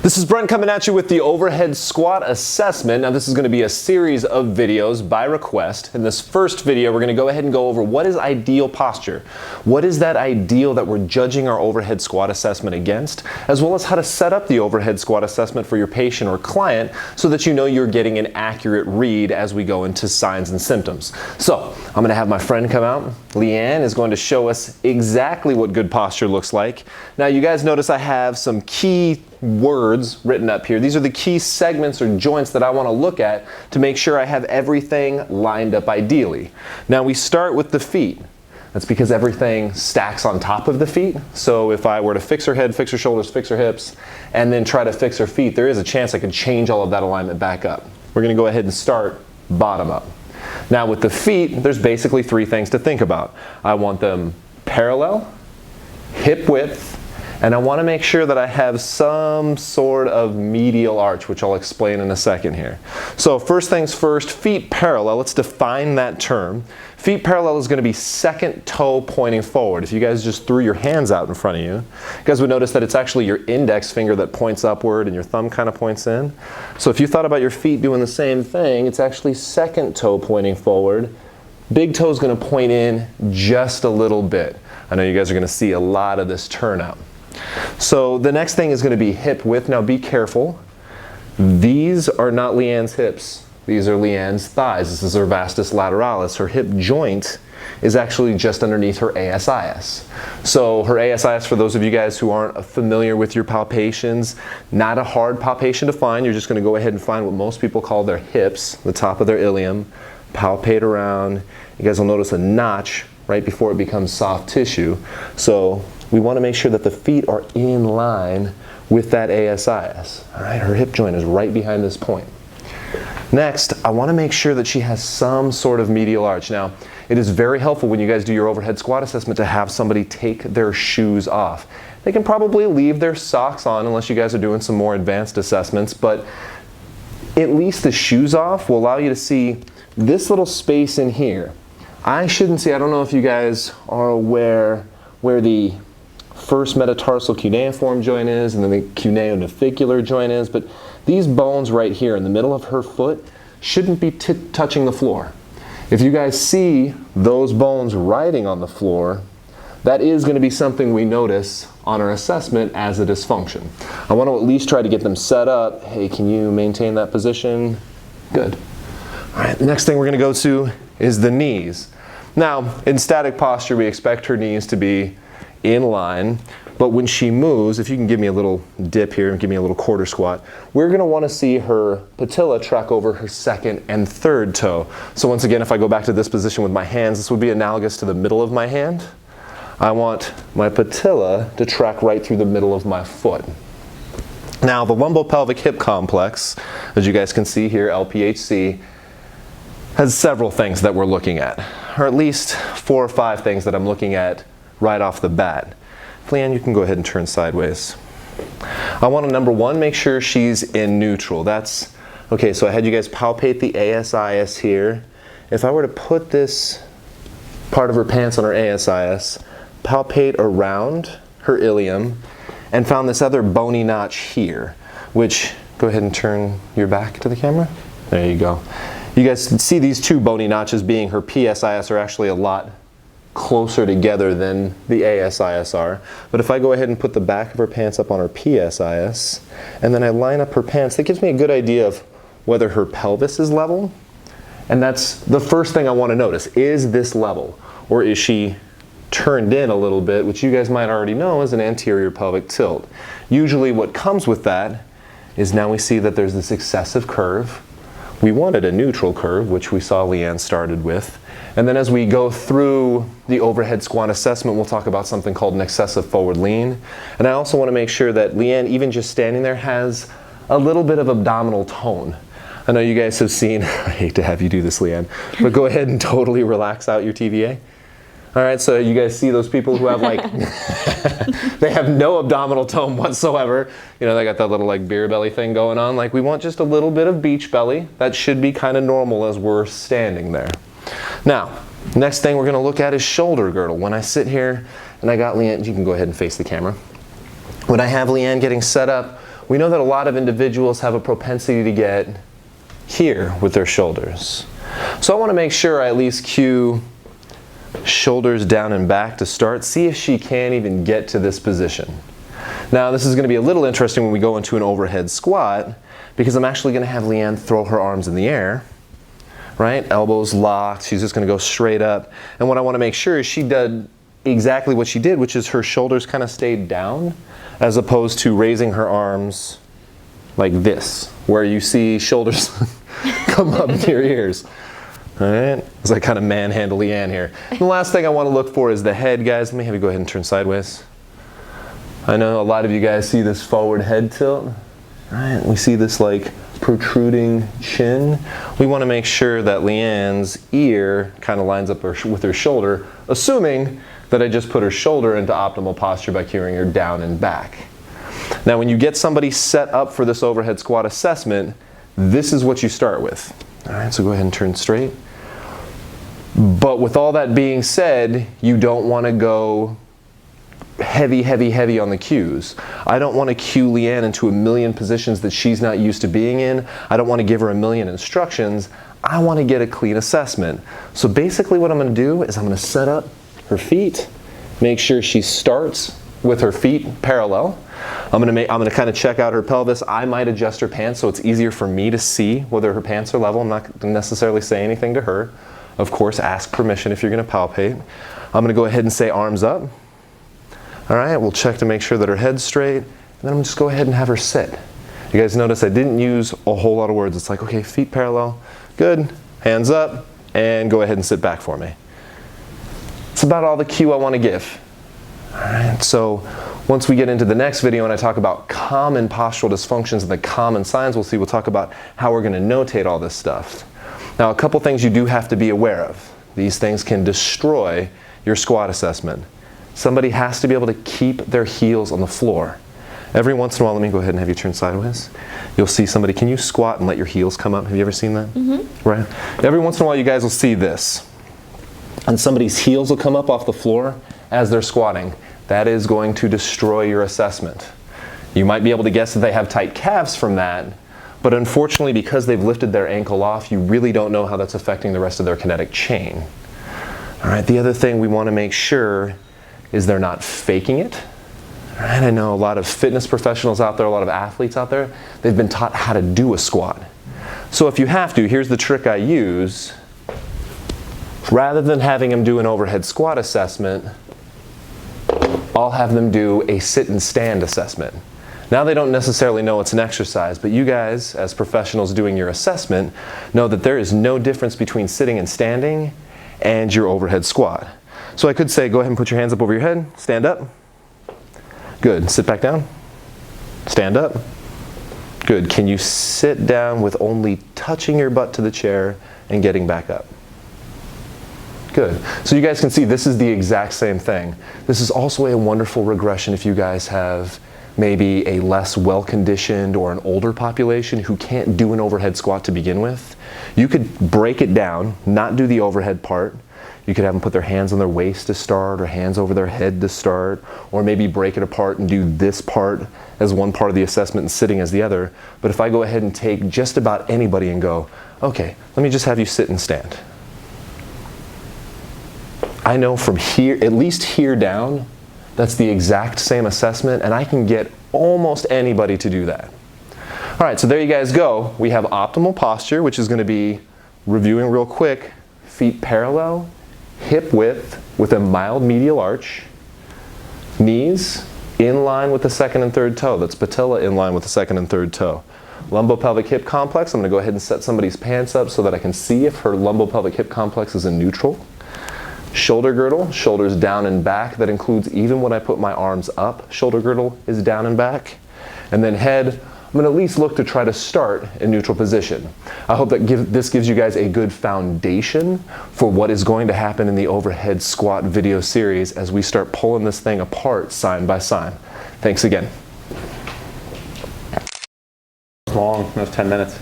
This is Brent coming at you with the overhead squat assessment. Now this is going to be a series of videos by request. In this first video, we're going to go ahead and go over what is ideal posture. What is that ideal that we're judging our overhead squat assessment against, as well as how to set up the overhead squat assessment for your patient or client so that you know you're getting an accurate read as we go into signs and symptoms. So I'm going to have my friend come out. Leanne is going to show us exactly what good posture looks like. Now you guys notice I have some key words written up here. These are the key segments or joints that I want to look at to make sure I have everything lined up ideally. Now we start with the feet. That's because everything stacks on top of the feet. So if I were to fix her head, fix her shoulders, fix her hips, and then try to fix her feet, there is a chance I could change all of that alignment back up. We're going to go ahead and start bottom up. Now with the feet, there's basically three things to think about. I want them parallel, hip width, and I want to make sure that I have some sort of medial arch, which I'll explain in a second here. So first things first, feet parallel. Let's define that term. Feet parallel is going to be second toe pointing forward. If you guys just threw your hands out in front of you, you guys would notice that it's actually your index finger that points upward and your thumb kind of points in. So if you thought about your feet doing the same thing, it's actually second toe pointing forward. Big toe is going to point in just a little bit. I know you guys are going to see a lot of this turnout. So the next thing is going to be hip width. Now be careful. These are not Leanne's hips. These are Leanne's thighs. This is her vastus lateralis. Her hip joint is actually just underneath her ASIS. So her ASIS, for those of you guys who aren't familiar with your palpations, not a hard palpation to find. You're just going to go ahead and find what most people call their hips, the top of their ilium, palpate around. You guys will notice a notch right before it becomes soft tissue. So we want to make sure that the feet are in line with that ASIS. All right, her hip joint is right behind this point. Next, I want to make sure that she has some sort of medial arch. Now, it is very helpful when you guys do your overhead squat assessment to have somebody take their shoes off. They can probably leave their socks on unless you guys are doing some more advanced assessments, but at least the shoes off will allow you to see this little space in here. I shouldn't see, I don't know if you guys are aware where the first metatarsal cuneiform joint is and then the cuneonavicular joint is, but these bones right here in the middle of her foot shouldn't be touching the floor. If you guys see those bones riding on the floor, that is going to be something we notice on our assessment as a dysfunction. I want to at least try to get them set up. Hey, can you maintain that position? Good. All right, the next thing we're going to go to is the knees. Now, in static posture, we expect her knees to be in line, but when she moves, if you can give me a little dip here and give me a little quarter squat, we're going to want to see her patella track over her second and third toe. So once again, if I go back to this position with my hands, this would be analogous to the middle of my hand. I want my patella to track right through the middle of my foot. Now, the lumbopelvic hip complex, as you guys can see here, LPHC, has several things that we're looking at, or at least 4 or 5 things that I'm looking at right off the bat. Leanne, you can go ahead and turn sideways. I want to, number one, make sure she's in neutral. That's, okay, so I had you guys palpate the ASIS here. If I were to put this part of her pants on her ASIS, palpate around her ilium, and found this other bony notch here, which, go ahead and turn your back to the camera. There you go. You guys see these two bony notches being her PSIS are actually a lot closer together than the ASIS are. But if I go ahead and put the back of her pants up on her PSIS, and then I line up her pants, that gives me a good idea of whether her pelvis is level. And that's the first thing I want to notice. Is this level? Or is she turned in a little bit, which you guys might already know is an anterior pelvic tilt. Usually what comes with that is now we see that there's this excessive curve. We wanted a neutral curve, which we saw Leanne started with. And then as we go through the overhead squat assessment, we'll talk about something called an excessive forward lean. And I also want to make sure that Leanne, even just standing there, has a little bit of abdominal tone. I know you guys have seen, I hate to have you do this, Leanne, but go ahead and totally relax out your TVA. All right, so you guys see those people who have like, they have no abdominal tone whatsoever. You know, they got that little like beer belly thing going on. Like we want just a little bit of beach belly. That should be kind of normal as we're standing there. Now, next thing we're going to look at is shoulder girdle. When I sit here and I got Leanne, you can go ahead and face the camera. When I have Leanne getting set up, we know that a lot of individuals have a propensity to get here with their shoulders. So I want to make sure I at least cue shoulders down and back to start. See if she can even get to this position. Now this is going to be a little interesting when we go into an overhead squat, because I'm actually going to have Leanne throw her arms in the air, right? Elbows locked. She's just going to go straight up. And what I want to make sure is she did exactly what she did, which is her shoulders kind of stayed down, as opposed to raising her arms like this, where you see shoulders come up to your ears. All right, as I kind of manhandle Leanne here. And the last thing I want to look for is the head, guys. Let me have you go ahead and turn sideways. I know a lot of you guys see this forward head tilt. All right, we see this like protruding chin. We want to make sure that Leanne's ear kind of lines up with her shoulder, assuming that I just put her shoulder into optimal posture by cueing her down and back. Now when you get somebody set up for this overhead squat assessment, this is what you start with. All right, so go ahead and turn straight. But with all that being said, you don't want to go heavy, heavy, heavy on the cues. I don't want to cue Leanne into a million positions that she's not used to being in. I don't want to give her a million instructions. I want to get a clean assessment. So basically what I'm going to do is I'm going to set up her feet, make sure she starts with her feet parallel. I'm going to kind of check out her pelvis. I might adjust her pants so it's easier for me to see whether her pants are level. I'm not going to necessarily say anything to her. Of course, ask permission if you're going to palpate. I'm going to go ahead and say arms up. All right, we'll check to make sure that her head's straight. And then I'm going to just go ahead and have her sit. You guys notice I didn't use a whole lot of words. It's like, okay, feet parallel. Good. Hands up. And go ahead and sit back for me. It's about all the cue I want to give. All right, so once we get into the next video and I talk about common postural dysfunctions and the common signs we'll talk about how we're going to notate all this stuff. Now, a couple things you do have to be aware of. These things can destroy your squat assessment. Somebody has to be able to keep their heels on the floor. Every once in a while, let me go ahead and have you turn sideways. You'll see somebody, can you squat and let your heels come up? Have you ever seen that? Mm-hmm. Right? Every once in a while, you guys will see this. And somebody's heels will come up off the floor as they're squatting. That is going to destroy your assessment. You might be able to guess that they have tight calves from that, but unfortunately, because they've lifted their ankle off, you really don't know how that's affecting the rest of their kinetic chain. All right, the other thing we want to make sure is they're not faking it. All right, I know a lot of fitness professionals out there, a lot of athletes out there, they've been taught how to do a squat. So if you have to, here's the trick I use. Rather than having them do an overhead squat assessment, I'll have them do a sit and stand assessment. Now they don't necessarily know it's an exercise, but you guys, as professionals doing your assessment, know that there is no difference between sitting and standing and your overhead squat. So I could say, go ahead and put your hands up over your head, stand up. Good, sit back down, stand up. Good, can you sit down with only touching your butt to the chair and getting back up? Good. So you guys can see this is the exact same thing. This is also a wonderful regression if you guys have maybe a less well-conditioned or an older population who can't do an overhead squat to begin with. You could break it down, not do the overhead part. You could have them put their hands on their waist to start, or hands over their head to start, or maybe break it apart and do this part as one part of the assessment and sitting as the other. But if I go ahead and take just about anybody and go, okay, let me just have you sit and stand. I know from here, at least here down, that's the exact same assessment, and I can get almost anybody to do that. All right, so there you guys go. We have optimal posture, which is going to be, reviewing real quick, feet parallel, hip width with a mild medial arch, knees in line with the second and third toe. That's patella in line with the second and third toe. Lumbopelvic hip complex, I'm going to go ahead and set somebody's pants up so that I can see if her lumbopelvic hip complex is in neutral. Shoulder girdle, shoulders down and back. That includes even when I put my arms up, shoulder girdle is down and back. And then head, I'm going to at least look to try to start in neutral position. I hope that this gives you guys a good foundation for what is going to happen in the overhead squat video series as we start pulling this thing apart sign by sign. Thanks again. Long, that's 10 minutes.